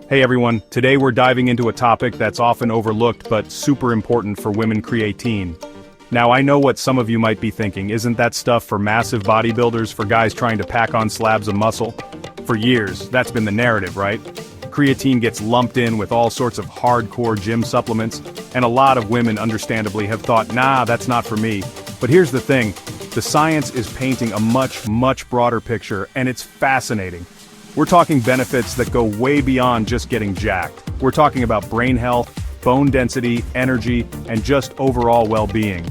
Hey everyone, today we're diving into a topic that's often overlooked but super important for women: creatine. Now I know what some of you might be thinking, isn't that stuff for massive bodybuilders, for guys trying to pack on slabs of muscle? For years, that's been the narrative, right? Creatine gets lumped in with all sorts of hardcore gym supplements, and a lot of women understandably have thought, nah, that's not for me. But here's the thing, the science is painting a much broader picture, and it's fascinating. We're talking benefits that go way beyond just getting jacked. We're talking about brain health, bone density, energy, and just overall well-being.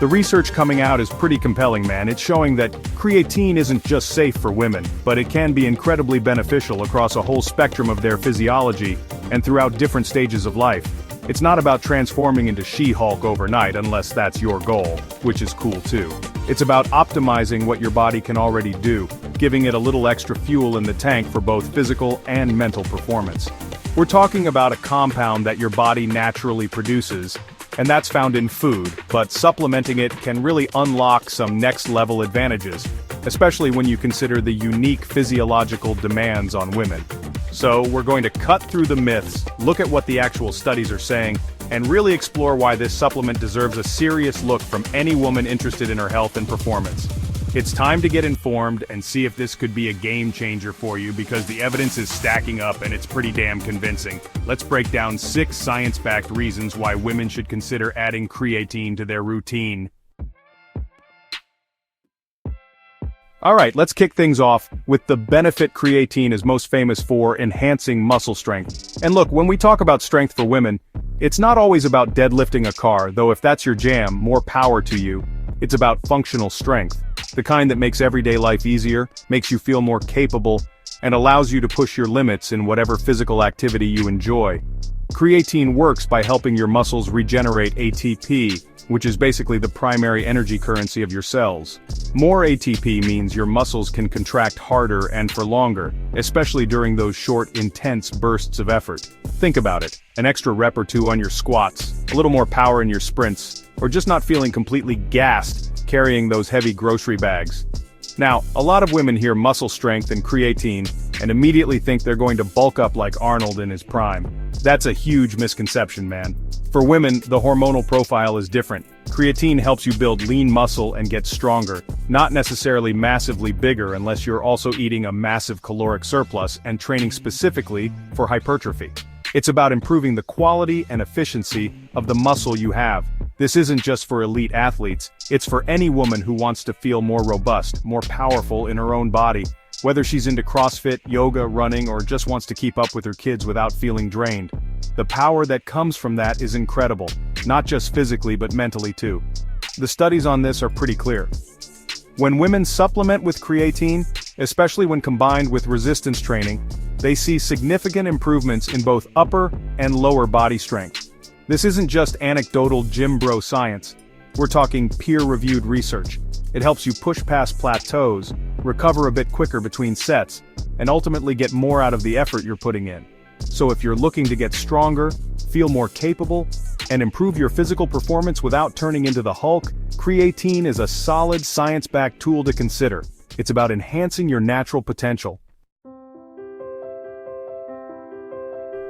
The research coming out is pretty compelling, man. It's showing that creatine isn't just safe for women, but it can be incredibly beneficial across a whole spectrum of their physiology and throughout different stages of life. It's not about transforming into She-Hulk overnight, unless that's your goal, which is cool too. It's about optimizing what your body can already do, giving it a little extra fuel in the tank for both physical and mental performance. We're talking about a compound that your body naturally produces, and that's found in food, but supplementing it can really unlock some next-level advantages, especially when you consider the unique physiological demands on women. So we're going to cut through the myths, look at what the actual studies are saying, and really explore why this supplement deserves a serious look from any woman interested in her health and performance. It's time to get informed and see if this could be a game changer for you, because the evidence is stacking up and it's pretty damn convincing. Let's break down 6 science-backed reasons why women should consider adding creatine to their routine. Alright, let's kick things off with the benefit creatine is most famous for: enhancing muscle strength. And look, when we talk about strength for women, it's not always about deadlifting a car, though if that's your jam, more power to you. It's about functional strength, the kind that makes everyday life easier, makes you feel more capable, and allows you to push your limits in whatever physical activity you enjoy. Creatine works by helping your muscles regenerate ATP, which is basically the primary energy currency of your cells. More ATP means your muscles can contract harder and for longer, especially during those short, intense bursts of effort. Think about it, an extra rep or two on your squats, a little more power in your sprints, or just not feeling completely gassed carrying those heavy grocery bags. Now, a lot of women hear muscle strength and creatine and immediately think they're going to bulk up like Arnold in his prime. That's a huge misconception, man. For women, the hormonal profile is different. Creatine helps you build lean muscle and get stronger, not necessarily massively bigger unless you're also eating a massive caloric surplus and training specifically for hypertrophy. It's about improving the quality and efficiency of the muscle you have. This isn't just for elite athletes, it's for any woman who wants to feel more robust, more powerful in her own body. Whether she's into CrossFit, yoga, running, or just wants to keep up with her kids without feeling drained. The power that comes from that is incredible, not just physically but mentally too. The studies on this are pretty clear. When women supplement with creatine, especially when combined with resistance training, they see significant improvements in both upper and lower body strength. This isn't just anecdotal gym bro science. We're talking peer-reviewed research. It helps you push past plateaus, recover a bit quicker between sets, and ultimately get more out of the effort you're putting in. So if you're looking to get stronger, feel more capable, and improve your physical performance without turning into the Hulk, creatine is a solid science-backed tool to consider. It's about enhancing your natural potential.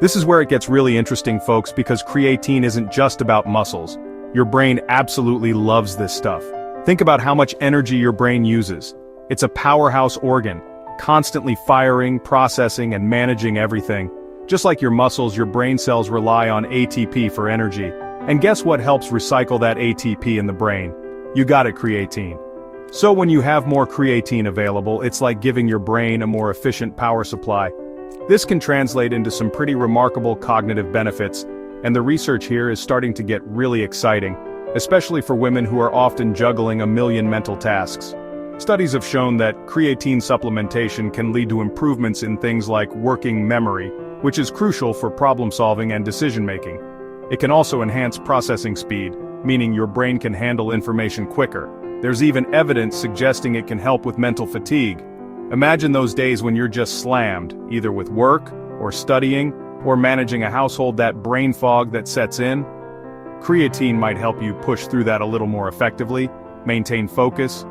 This is where it gets really interesting, folks, because creatine isn't just about muscles. Your brain absolutely loves this stuff. Think about how much energy your brain uses. It's a powerhouse organ, constantly firing, processing, and managing everything. Just like your muscles, your brain cells rely on ATP for energy. And guess what helps recycle that ATP in the brain? You got it, creatine. So when you have more creatine available, it's like giving your brain a more efficient power supply. This can translate into some pretty remarkable cognitive benefits, and the research here is starting to get really exciting, especially for women who are often juggling a million mental tasks. Studies have shown that creatine supplementation can lead to improvements in things like working memory, which is crucial for problem-solving and decision-making. It can also enhance processing speed, meaning your brain can handle information quicker. There's even evidence suggesting it can help with mental fatigue. Imagine those days when you're just slammed, either with work, or studying, or managing a household, that brain fog that sets in. Creatine might help you push through that a little more effectively, maintain focus,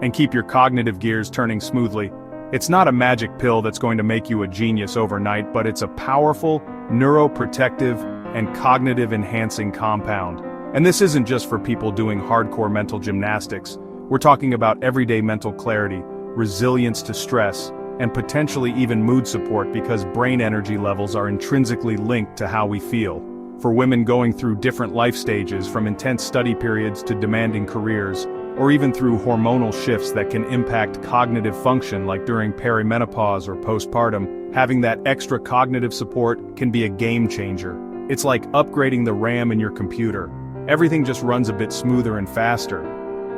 and keep your cognitive gears turning smoothly. It's not a magic pill that's going to make you a genius overnight, but it's a powerful, neuroprotective, and cognitive-enhancing compound. And this isn't just for people doing hardcore mental gymnastics. We're talking about everyday mental clarity, resilience to stress, and potentially even mood support because brain energy levels are intrinsically linked to how we feel. For women going through different life stages, from intense study periods to demanding careers, or even through hormonal shifts that can impact cognitive function like during perimenopause or postpartum, having that extra cognitive support can be a game changer. It's like upgrading the RAM in your computer. Everything just runs a bit smoother and faster.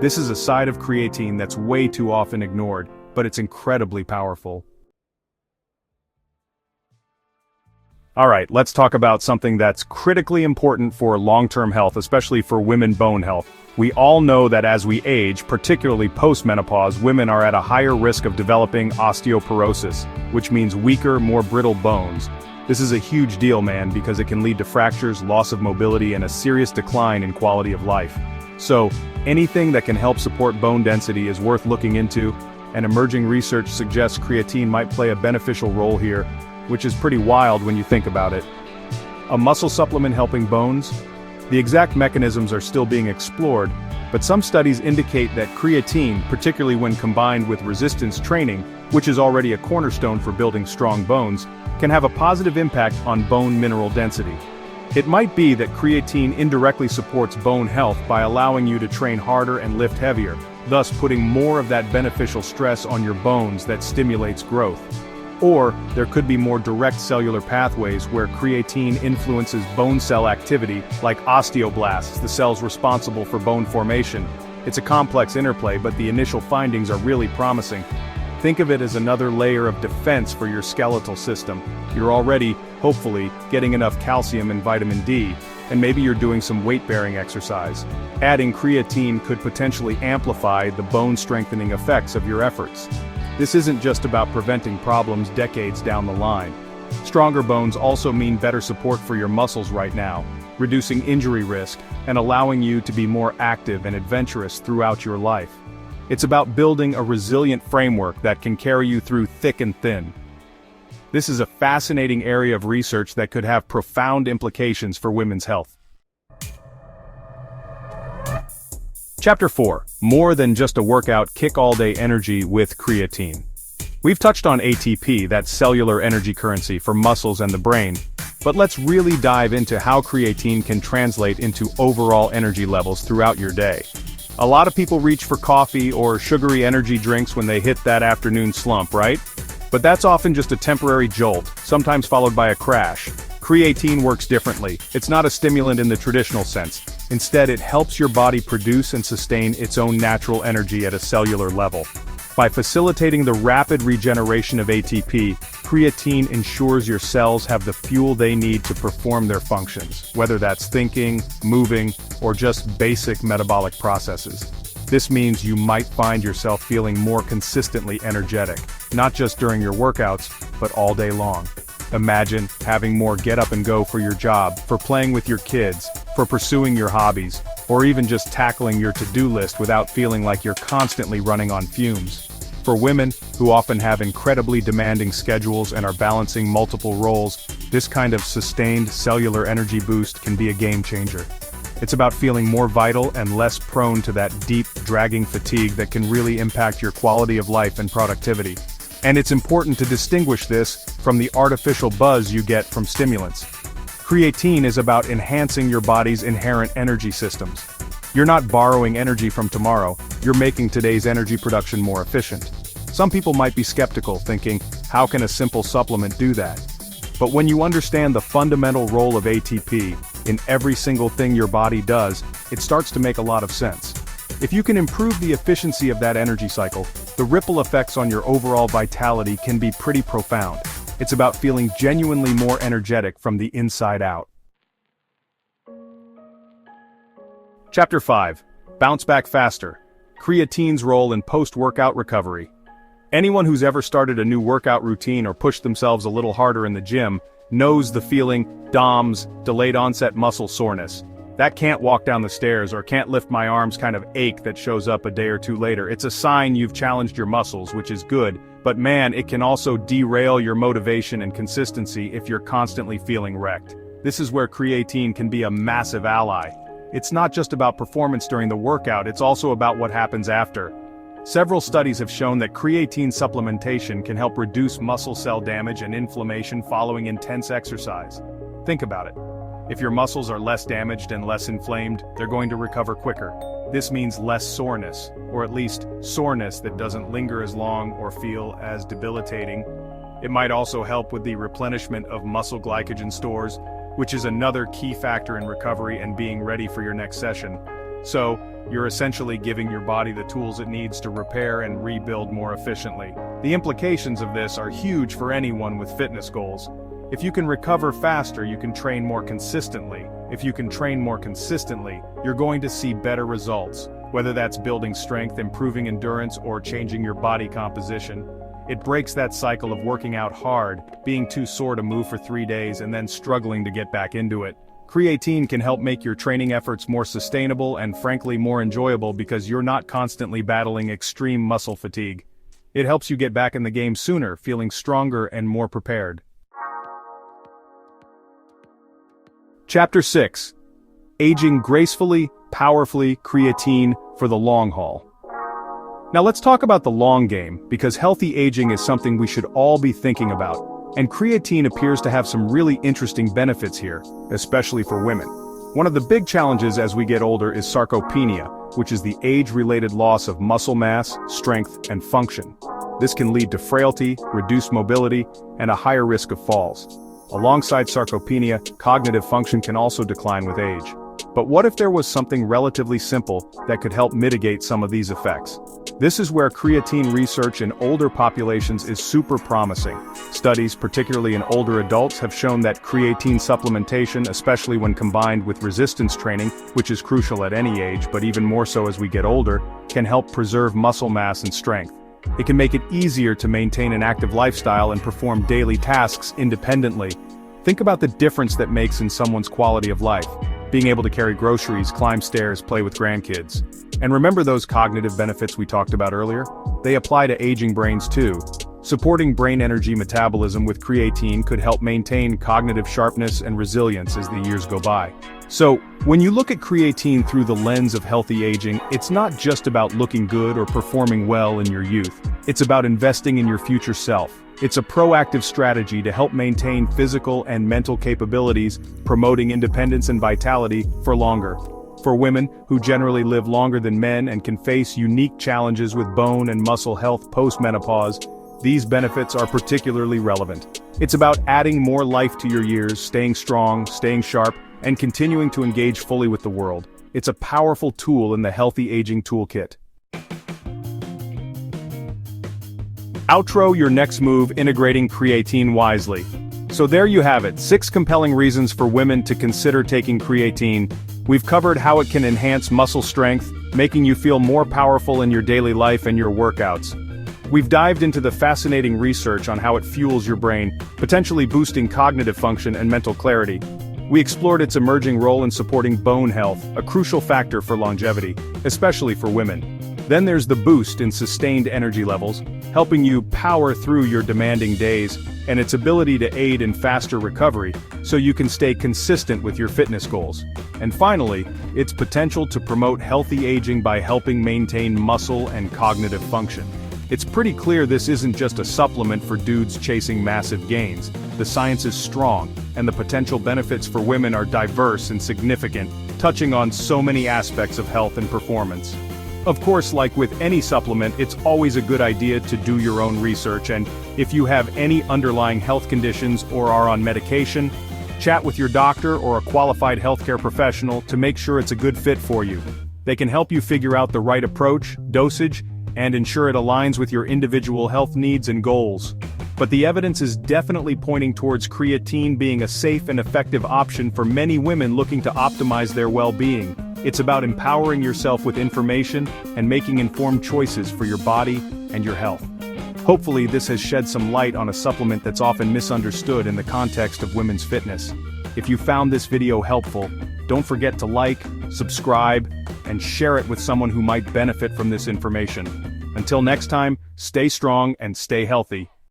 This is a side of creatine that's way too often ignored, but it's incredibly powerful. Alright, let's talk about something that's critically important for long-term health, especially for women bone health. We all know that as we age, particularly post-menopause, women are at a higher risk of developing osteoporosis, which means weaker, more brittle bones. This is a huge deal, man, because it can lead to fractures, loss of mobility, and a serious decline in quality of life. So, anything that can help support bone density is worth looking into, and emerging research suggests creatine might play a beneficial role here, which is pretty wild when you think about it. A muscle supplement helping bones? The exact mechanisms are still being explored, but some studies indicate that creatine, particularly when combined with resistance training, which is already a cornerstone for building strong bones, can have a positive impact on bone mineral density. It might be that creatine indirectly supports bone health by allowing you to train harder and lift heavier, thus putting more of that beneficial stress on your bones that stimulates growth. Or, there could be more direct cellular pathways where creatine influences bone cell activity, like osteoblasts, the cells responsible for bone formation. It's a complex interplay, but the initial findings are really promising. Think of it as another layer of defense for your skeletal system. You're already, hopefully, getting enough calcium and vitamin D, and maybe you're doing some weight-bearing exercise. Adding creatine could potentially amplify the bone-strengthening effects of your efforts. This isn't just about preventing problems decades down the line. Stronger bones also mean better support for your muscles right now, reducing injury risk, and allowing you to be more active and adventurous throughout your life. It's about building a resilient framework that can carry you through thick and thin. This is a fascinating area of research that could have profound implications for women's health. Chapter 4. More than just a workout, kick all-day energy with creatine. We've touched on ATP, that cellular energy currency for muscles and the brain, but let's really dive into how creatine can translate into overall energy levels throughout your day. A lot of people reach for coffee or sugary energy drinks when they hit that afternoon slump, right? But that's often just a temporary jolt, sometimes followed by a crash. Creatine works differently. It's not a stimulant in the traditional sense. Instead, it helps your body produce and sustain its own natural energy at a cellular level. By facilitating the rapid regeneration of ATP, creatine ensures your cells have the fuel they need to perform their functions, whether that's thinking, moving, or just basic metabolic processes. This means you might find yourself feeling more consistently energetic, not just during your workouts, but all day long. Imagine having more get up and go for your job, for playing with your kids, for pursuing your hobbies, or even just tackling your to-do list without feeling like you're constantly running on fumes. For women, who often have incredibly demanding schedules and are balancing multiple roles, this kind of sustained cellular energy boost can be a game changer. It's about feeling more vital and less prone to that deep, dragging fatigue that can really impact your quality of life and productivity. And it's important to distinguish this from the artificial buzz you get from stimulants. Creatine is about enhancing your body's inherent energy systems. You're not borrowing energy from tomorrow, you're making today's energy production more efficient. Some people might be skeptical, thinking, how can a simple supplement do that? But when you understand the fundamental role of ATP in every single thing your body does, it starts to make a lot of sense. If you can improve the efficiency of that energy cycle, the ripple effects on your overall vitality can be pretty profound. It's about feeling genuinely more energetic from the inside out. Chapter 5. Bounce back faster. Creatine's role in post-workout recovery. Anyone who's ever started a new workout routine or pushed themselves a little harder in the gym knows the feeling, DOMS, delayed onset muscle soreness. That can't walk down the stairs or can't lift my arms kind of ache that shows up a day or two later. It's a sign you've challenged your muscles, which is good, But man, it can also derail your motivation and consistency if you're constantly feeling wrecked. This is where creatine can be a massive ally. It's not just about performance during the workout, it's also about what happens after. Several studies have shown that creatine supplementation can help reduce muscle cell damage and inflammation following intense exercise. Think about it. If your muscles are less damaged and less inflamed, they're going to recover quicker. This means less soreness, or at least soreness that doesn't linger as long or feel as debilitating. It might also help with the replenishment of muscle glycogen stores, which is another key factor in recovery and being ready for your next session. So, you're essentially giving your body the tools it needs to repair and rebuild more efficiently. The implications of this are huge for anyone with fitness goals. If you can recover faster, you can train more consistently. If you can train more consistently, you're going to see better results, whether that's building strength, improving endurance, or changing your body composition. It breaks that cycle of working out hard, being too sore to move for 3 days, and then struggling to get back into it. Creatine can help make your training efforts more sustainable and frankly more enjoyable because you're not constantly battling extreme muscle fatigue. It helps you get back in the game sooner, feeling stronger and more prepared. Chapter 6. Aging Gracefully, Powerfully, Creatine for the Long Haul. Now let's talk about the long game, because healthy aging is something we should all be thinking about. And creatine appears to have some really interesting benefits here, especially for women. One of the big challenges as we get older is sarcopenia, which is the age-related loss of muscle mass, strength, and function. This can lead to frailty, reduced mobility, and a higher risk of falls. Alongside sarcopenia, cognitive function can also decline with age. But what if there was something relatively simple that could help mitigate some of these effects? This is where creatine research in older populations is super promising. Studies, particularly in older adults, have shown that creatine supplementation, especially when combined with resistance training, which is crucial at any age but even more so as we get older, can help preserve muscle mass and strength. It can make it easier to maintain an active lifestyle and perform daily tasks independently. Think about the difference that makes in someone's quality of life. Being able to carry groceries, climb stairs, play with grandkids. And remember those cognitive benefits we talked about earlier? They apply to aging brains too. Supporting brain energy metabolism with creatine could help maintain cognitive sharpness and resilience as the years go by. So, when you look at creatine through the lens of healthy aging, it's not just about looking good or performing well in your youth. It's about investing in your future self. It's a proactive strategy to help maintain physical and mental capabilities, promoting independence and vitality for longer. For women, who generally live longer than men and can face unique challenges with bone and muscle health post-menopause, these benefits are particularly relevant. It's about adding more life to your years, staying strong, staying sharp, and continuing to engage fully with the world. It's a powerful tool in the healthy aging toolkit. Outro your next move, integrating creatine wisely. So there you have it, 6 compelling reasons for women to consider taking creatine. We've covered how it can enhance muscle strength, making you feel more powerful in your daily life and your workouts. We've dived into the fascinating research on how it fuels your brain, potentially boosting cognitive function and mental clarity. We explored its emerging role in supporting bone health, a crucial factor for longevity, especially for women. Then there's the boost in sustained energy levels, helping you power through your demanding days, and its ability to aid in faster recovery, so you can stay consistent with your fitness goals. And finally, its potential to promote healthy aging by helping maintain muscle and cognitive function. It's pretty clear this isn't just a supplement for dudes chasing massive gains. The science is strong, and the potential benefits for women are diverse and significant, touching on so many aspects of health and performance. Of course, like with any supplement, it's always a good idea to do your own research, and if you have any underlying health conditions or are on medication, chat with your doctor or a qualified healthcare professional to make sure it's a good fit for you. They can help you figure out the right approach, dosage, and ensure it aligns with your individual health needs and goals. But the evidence is definitely pointing towards creatine being a safe and effective option for many women looking to optimize their well-being. It's about empowering yourself with information and making informed choices for your body and your health. Hopefully this has shed some light on a supplement that's often misunderstood in the context of women's fitness. If you found this video helpful, don't forget to like, subscribe, and share it with someone who might benefit from this information. Until next time, stay strong and stay healthy.